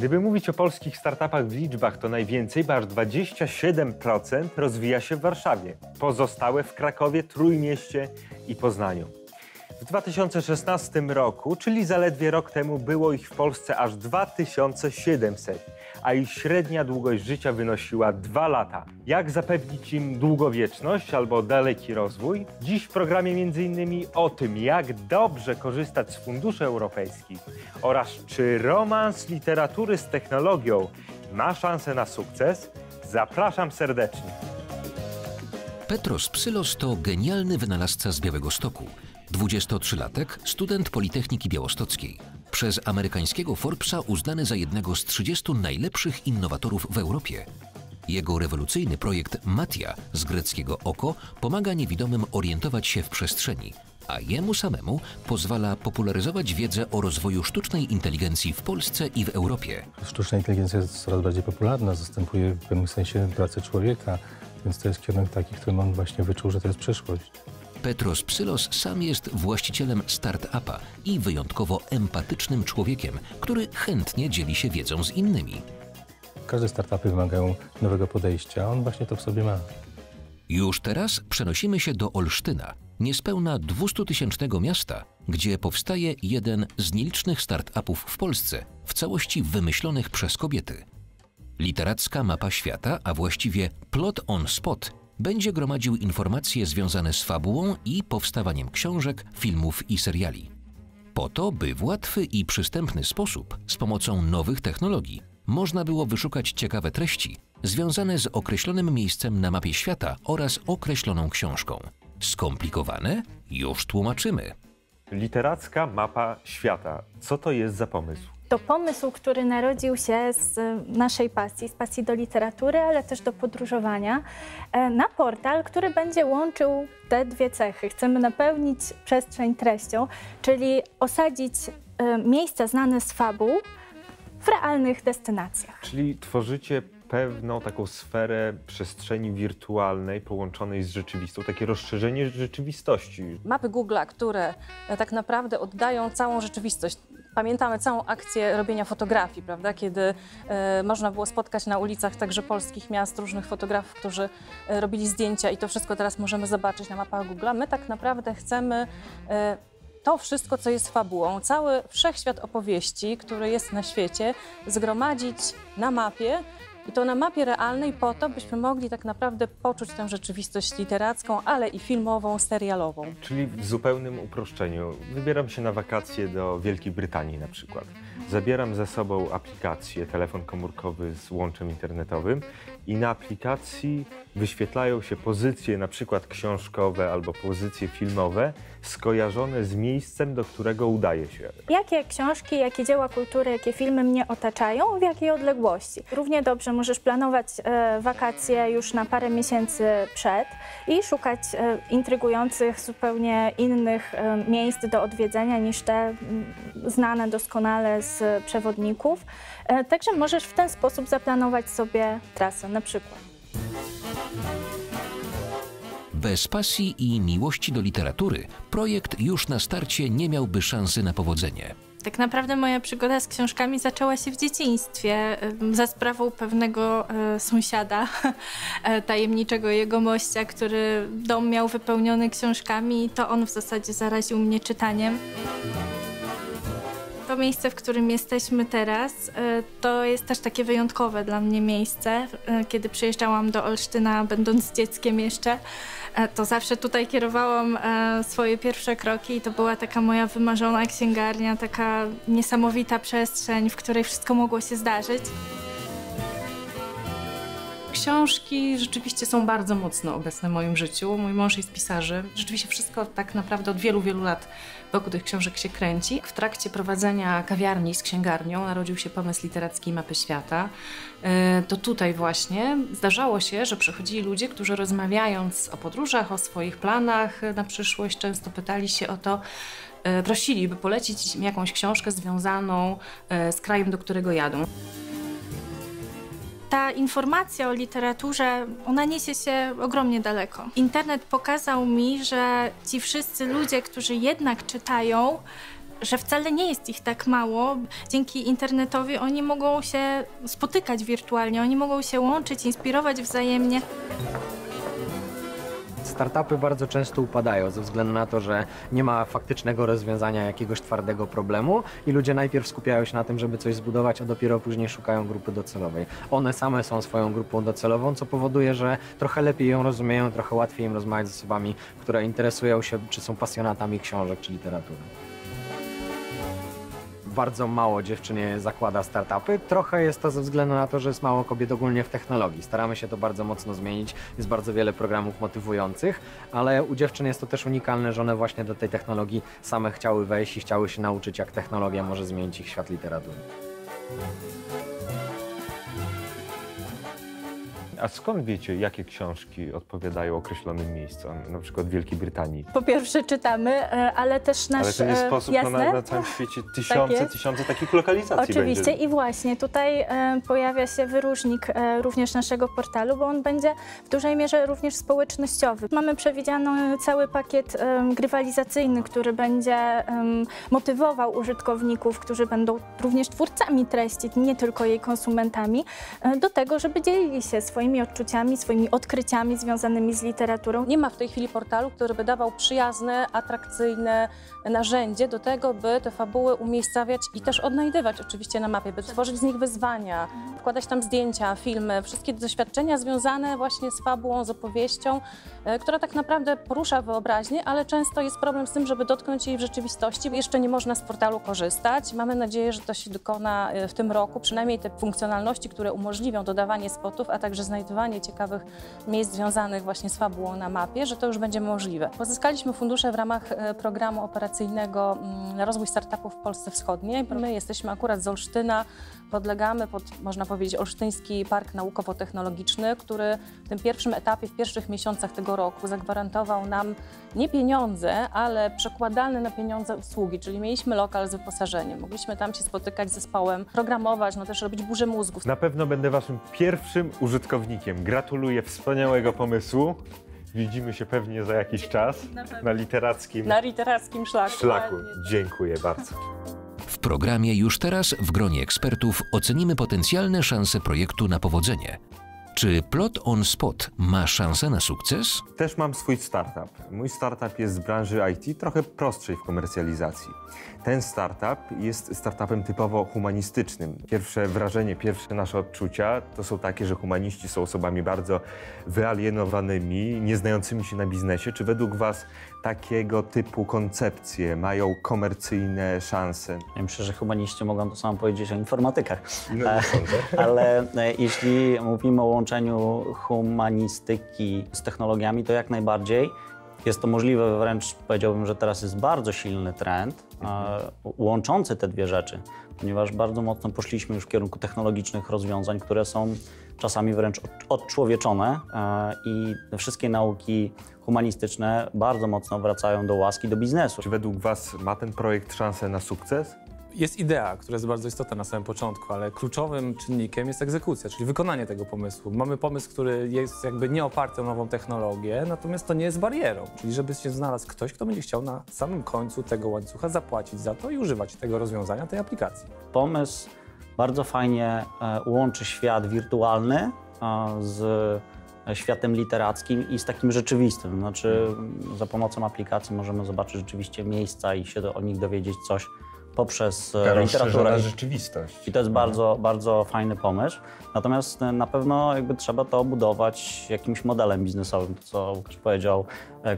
Gdyby mówić o polskich startupach w liczbach, to najwięcej, bo aż 27% rozwija się w Warszawie. Pozostałe w Krakowie, Trójmieście i Poznaniu. W 2016 roku, czyli zaledwie rok temu, było ich w Polsce aż 2700, a ich średnia długość życia wynosiła 2 lata. Jak zapewnić im długowieczność albo daleki rozwój? Dziś w programie m.in. o tym, jak dobrze korzystać z funduszy europejskich oraz czy romans literatury z technologią ma szansę na sukces. Zapraszam serdecznie. Petros Psylos to genialny wynalazca z Białegostoku. 23-latek, student Politechniki Białostockiej. Przez amerykańskiego Forbesa uznany za jednego z 30 najlepszych innowatorów w Europie. Jego rewolucyjny projekt Matia, z greckiego oko, pomaga niewidomym orientować się w przestrzeni, a jemu samemu pozwala popularyzować wiedzę o rozwoju sztucznej inteligencji w Polsce i w Europie. Sztuczna inteligencja jest coraz bardziej popularna, zastępuje w pewnym sensie pracę człowieka, więc to jest kierunek taki, którym on właśnie wyczuł, że to jest przyszłość. Petros Psylos sam jest właścicielem start-upa i wyjątkowo empatycznym człowiekiem, który chętnie dzieli się wiedzą z innymi. Każde startupy wymagają nowego podejścia, a on właśnie to w sobie ma. Już teraz przenosimy się do Olsztyna, niespełna 200-tysięcznego miasta, gdzie powstaje jeden z nielicznych start-upów w Polsce, w całości wymyślonych przez kobiety. Literacka mapa świata, a właściwie Plot on Spot, będzie gromadził informacje związane z fabułą i powstawaniem książek, filmów i seriali. Po to, by w łatwy i przystępny sposób, z pomocą nowych technologii, można było wyszukać ciekawe treści związane z określonym miejscem na mapie świata oraz określoną książką. Skomplikowane? Już tłumaczymy. Literacka mapa świata. Co to jest za pomysł? To pomysł, który narodził się z naszej pasji, z pasji do literatury, ale też do podróżowania, na portal, który będzie łączył te dwie cechy. Chcemy napełnić przestrzeń treścią, czyli osadzić miejsca znane z fabuł w realnych destynacjach. Czyli tworzycie pewną taką sferę przestrzeni wirtualnej połączonej z rzeczywistą, takie rozszerzenie rzeczywistości. Mapy Google'a, które tak naprawdę oddają całą rzeczywistość. Pamiętamy całą akcję robienia fotografii, prawda? Kiedy można było spotkać na ulicach także polskich miast różnych fotografów, którzy robili zdjęcia i to wszystko teraz możemy zobaczyć na mapach Google'a. My tak naprawdę chcemy to wszystko, co jest fabułą, cały wszechświat opowieści, który jest na świecie, zgromadzić na mapie i to na mapie realnej po to, byśmy mogli tak naprawdę poczuć tę rzeczywistość literacką, ale i filmową, serialową. Czyli w zupełnym uproszczeniu. Wybieram się na wakacje do Wielkiej Brytanii na przykład. Zabieram ze sobą aplikację, telefon komórkowy z łączem internetowym i na aplikacji wyświetlają się pozycje na przykład książkowe albo pozycje filmowe skojarzone z miejscem, do którego udaje się. Jakie książki, jakie dzieła kultury, jakie filmy mnie otaczają, w jakiej odległości. Równie dobrze możesz planować wakacje już na parę miesięcy przed i szukać intrygujących, zupełnie innych miejsc do odwiedzenia niż te znane doskonale z przewodników. Także możesz w ten sposób zaplanować sobie trasę na przykład. Bez pasji i miłości do literatury projekt już na starcie nie miałby szansy na powodzenie. Tak naprawdę moja przygoda z książkami zaczęła się w dzieciństwie za sprawą pewnego sąsiada, tajemniczego jegomościa, który dom miał wypełniony książkami i to on w zasadzie zaraził mnie czytaniem. To miejsce, w którym jesteśmy teraz, to jest też takie wyjątkowe dla mnie miejsce. Kiedy przyjeżdżałam do Olsztyna, będąc dzieckiem jeszcze, to zawsze tutaj kierowałam swoje pierwsze kroki i to była taka moja wymarzona księgarnia, taka niesamowita przestrzeń, w której wszystko mogło się zdarzyć. Książki rzeczywiście są bardzo mocno obecne w moim życiu. Mój mąż jest pisarzem. Rzeczywiście wszystko tak naprawdę od wielu, wielu lat wokół tych książek się kręci. W trakcie prowadzenia kawiarni z księgarnią narodził się pomysł literackiej mapy świata. To tutaj właśnie zdarzało się, że przychodzili ludzie, którzy rozmawiając o podróżach, o swoich planach na przyszłość, często pytali się o to, prosili, by polecić im jakąś książkę związaną z krajem, do którego jadą. Ta informacja o literaturze, ona niesie się ogromnie daleko. Internet pokazał mi, że ci wszyscy ludzie, którzy jednak czytają, że wcale nie jest ich tak mało. Dzięki internetowi oni mogą się spotykać wirtualnie, oni mogą się łączyć, inspirować wzajemnie. Startupy bardzo często upadają ze względu na to, że nie ma faktycznego rozwiązania jakiegoś twardego problemu i ludzie najpierw skupiają się na tym, żeby coś zbudować, a dopiero później szukają grupy docelowej. One same są swoją grupą docelową, co powoduje, że trochę lepiej ją rozumieją, trochę łatwiej im rozmawiać z osobami, które interesują się, czy są pasjonatami książek czy literatury. Bardzo mało dziewczyn zakłada startupy. Trochę jest to ze względu na to, że jest mało kobiet ogólnie w technologii. Staramy się to bardzo mocno zmienić. Jest bardzo wiele programów motywujących, ale u dziewczyn jest to też unikalne, że one właśnie do tej technologii same chciały wejść i chciały się nauczyć, jak technologia może zmienić ich świat literatury. A skąd wiecie, jakie książki odpowiadają określonym miejscom, na przykład w Wielkiej Brytanii? Po pierwsze czytamy, ale też nasz... Ale to nie sposób, no, jasne? na całym świecie Tak tysiące takich lokalizacji Oczywiście będzie. i właśnie tutaj pojawia się wyróżnik również naszego portalu, bo on będzie w dużej mierze również społecznościowy. Mamy przewidziany cały pakiet grywalizacyjny, który będzie motywował użytkowników, którzy będą również twórcami treści, nie tylko jej konsumentami, do tego, żeby dzielili się swoimi odczuciami, swoimi odkryciami związanymi z literaturą. Nie ma w tej chwili portalu, który by dawał przyjazne, atrakcyjne narzędzie do tego, by te fabuły umiejscawiać i też odnajdywać oczywiście na mapie, by tworzyć z nich wyzwania, wkładać tam zdjęcia, filmy, wszystkie doświadczenia związane właśnie z fabułą, z opowieścią, która tak naprawdę porusza wyobraźnię, ale często jest problem z tym, żeby dotknąć jej w rzeczywistości. Jeszcze nie można z portalu korzystać. Mamy nadzieję, że to się dokona w tym roku, przynajmniej te funkcjonalności, które umożliwią dodawanie spotów, a także znajdywanie ciekawych miejsc związanych właśnie z fabułą na mapie, że to już będzie możliwe. Pozyskaliśmy fundusze w ramach programu operacyjnego na rozwój startupów w Polsce Wschodniej. My jesteśmy akurat z Olsztyna, podlegamy pod, można powiedzieć, Olsztyński Park Naukowo-Technologiczny, który w tym pierwszym etapie, w pierwszych miesiącach tego roku zagwarantował nam nie pieniądze, ale przekładalne na pieniądze usługi, czyli mieliśmy lokal z wyposażeniem. Mogliśmy tam się spotykać z zespołem, programować, no też robić burzę mózgów. Na pewno będę waszym pierwszym użytkownikiem. Gratuluję wspaniałego pomysłu. Widzimy się pewnie za jakiś czas na literackim szlaku. Dziękuję bardzo. W programie już teraz w gronie ekspertów ocenimy potencjalne szanse projektu na powodzenie. Czy Plot on Spot ma szansę na sukces? Też mam swój startup. Mój startup jest z branży IT, trochę prostszej w komercjalizacji. Ten startup jest startupem typowo humanistycznym. Pierwsze wrażenie, pierwsze nasze odczucia to są takie, że humaniści są osobami bardzo wyalienowanymi, nie znającymi się na biznesie. Czy według was takiego typu koncepcje mają komercyjne szanse? Ja myślę, że humaniści mogą to samo powiedzieć o informatykach. No, nie sądzę. Ale jeśli mówimy o łączeniu humanistyki z technologiami, to jak najbardziej. Jest to możliwe, wręcz powiedziałbym, że teraz jest bardzo silny trend łączący te dwie rzeczy, ponieważ bardzo mocno poszliśmy już w kierunku technologicznych rozwiązań, które są czasami wręcz odczłowieczone i te wszystkie nauki humanistyczne bardzo mocno wracają do łaski, do biznesu. Czy według was ma ten projekt szansę na sukces? Jest idea, która jest bardzo istotna na samym początku, ale kluczowym czynnikiem jest egzekucja, czyli wykonanie tego pomysłu. Mamy pomysł, który jest jakby nie oparty o nową technologię, natomiast to nie jest barierą, czyli żeby się znalazł ktoś, kto będzie chciał na samym końcu tego łańcucha zapłacić za to i używać tego rozwiązania, tej aplikacji. Pomysł bardzo fajnie łączy świat wirtualny z światem literackim i z takim rzeczywistym. Znaczy za pomocą aplikacji możemy zobaczyć rzeczywiście miejsca i się o nich dowiedzieć coś poprzez literaturę. Rzeczywistość. I to jest bardzo, bardzo fajny pomysł. Natomiast na pewno jakby trzeba to obudować jakimś modelem biznesowym. To, co Łukasz powiedział,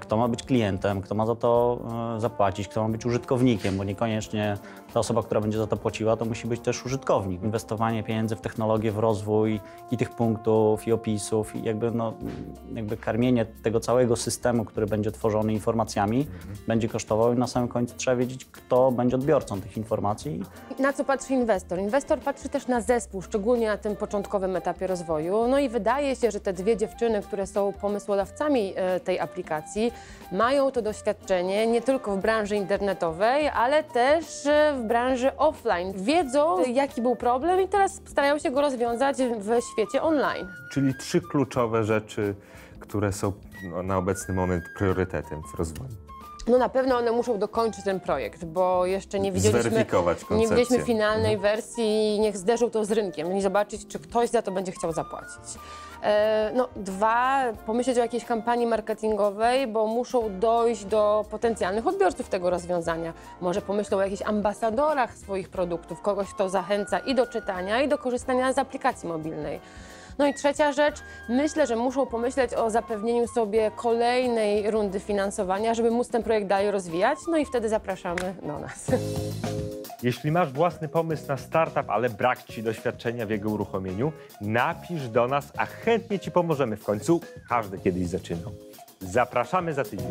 kto ma być klientem, kto ma za to zapłacić, kto ma być użytkownikiem, bo niekoniecznie ta osoba, która będzie za to płaciła, to musi być też użytkownik. Inwestowanie pieniędzy w technologię, w rozwój i tych punktów, i opisów, i jakby karmienie tego całego systemu, który będzie tworzony informacjami, będzie kosztował i na samym końcu trzeba wiedzieć, kto będzie odbiorcą tych informacji. Na co patrzy inwestor? Inwestor patrzy też na zespół, szczególnie na tym początkowym etapie rozwoju. No i wydaje się, że te dwie dziewczyny, które są pomysłodawcami tej aplikacji, mają to doświadczenie nie tylko w branży internetowej, ale też w branży offline. Wiedzą, jaki był problem i teraz starają się go rozwiązać w świecie online. Czyli 3 kluczowe rzeczy, które są na obecny moment priorytetem w rozwoju. no na pewno one muszą dokończyć ten projekt, bo jeszcze nie widzieliśmy finalnej wersji i niech zderzą to z rynkiem i zobaczyć, czy ktoś za to będzie chciał zapłacić. No, 2, pomyśleć o jakiejś kampanii marketingowej, bo muszą dojść do potencjalnych odbiorców tego rozwiązania. Może pomyślą o jakichś ambasadorach swoich produktów, kogoś, kto zachęca i do czytania, i do korzystania z aplikacji mobilnej. No i 3. rzecz, myślę, że muszą pomyśleć o zapewnieniu sobie kolejnej rundy finansowania, żeby móc ten projekt dalej rozwijać, no i wtedy zapraszamy do nas. Jeśli masz własny pomysł na startup, ale brak Ci doświadczenia w jego uruchomieniu, napisz do nas, a chętnie Ci pomożemy. W końcu każdy kiedyś zaczynał. Zapraszamy za tydzień.